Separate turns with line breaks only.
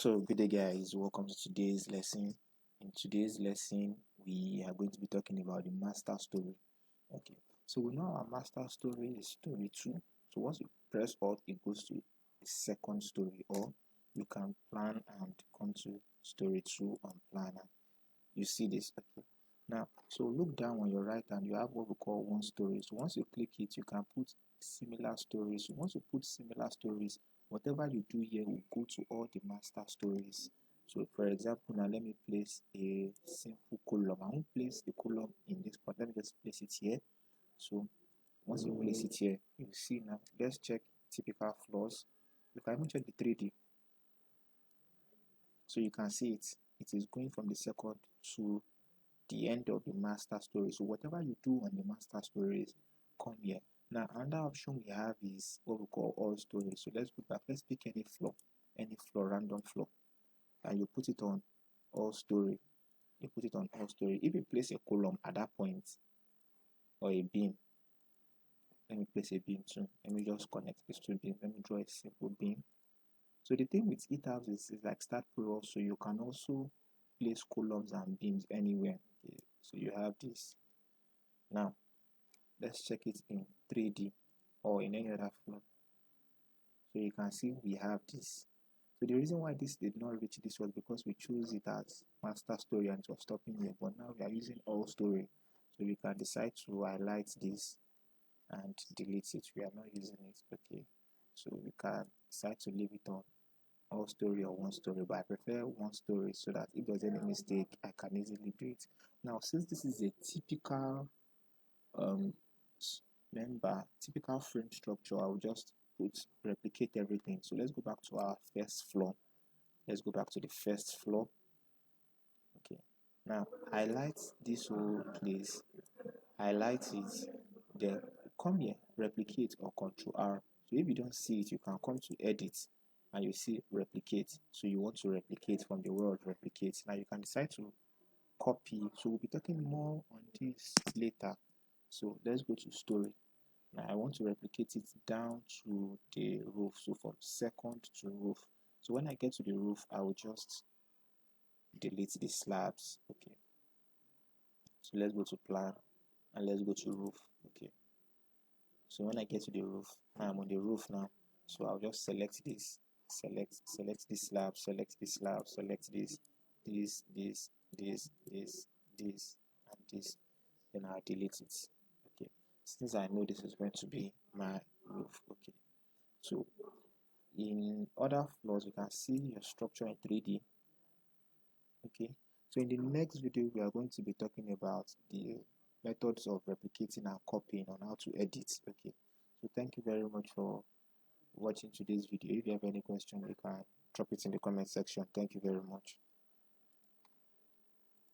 So good day guys, welcome to today's lesson. In today's lesson we are going to be talking about the master story. Okay, so we know our master story is story 2. So once you press alt, it goes to the second story, or you can plan and come to story 2 on planner. You see this. Okay, now so look down on your right hand, you have what we call one story. So once you click it, you can put similar stories. So once you put similar stories, whatever you do here will go to all the master stories. So for example, now let me place a simple column. I won't place the column in this part. Let me just place it here. So once you place it here, you see now. Let's check typical flaws. You can even check the 3D. So you can see it is going from the second to the end of the master story. So whatever you do on the master stories, come here. Now another option we have is what we call all stories. So let's go back. Let's pick any floor, random floor, and you put it on all story. You put it on all story. If you place a column at that point, or a beam, let me place a beam too. Let me just connect these two beams. Let me draw a simple beam. So the thing with ETABS is like start pro, so you can also place columns and beams anywhere. Okay, so you have this. Now let's check it in 3D or in any other flow. So you can see we have this. So the reason why this did not reach this was because we chose it as master story and it was stopping here, but now we are using all story. So we can decide to highlight this and delete it. We are not using it. Okay, so we can decide to leave it on all story or one story, but I prefer one story so that if there's any mistake I can easily do it. Now since this is a typical typical frame structure, I will just replicate everything. So let's go back to our first floor. Let's go back to the first floor. Okay, now highlight this whole place, highlight it, then come here, replicate or Control R. So if you don't see it, you can come to edit and you see replicate. So you want to replicate from the word replicate. Now you can decide to copy. So we'll be talking more on this later. So let's go to story. Now I want to replicate it down to the roof. So from second to roof. So when I get to the roof, I will just delete the slabs. Okay, so let's go to plan and let's go to roof. Okay, so when I get to the roof, I'm on the roof now, so I'll just select this, select this slab, select this slab, select this, and this, then I'll delete it. Okay, since I know this is going to be my roof. Okay, so in other floors you can see your structure in 3D. Okay, so in the next video we are going to be talking about the methods of replicating and copying on how to edit. Okay, so thank you very much for watching today's video. If you have any question, you can drop it in the comment section. Thank you very much.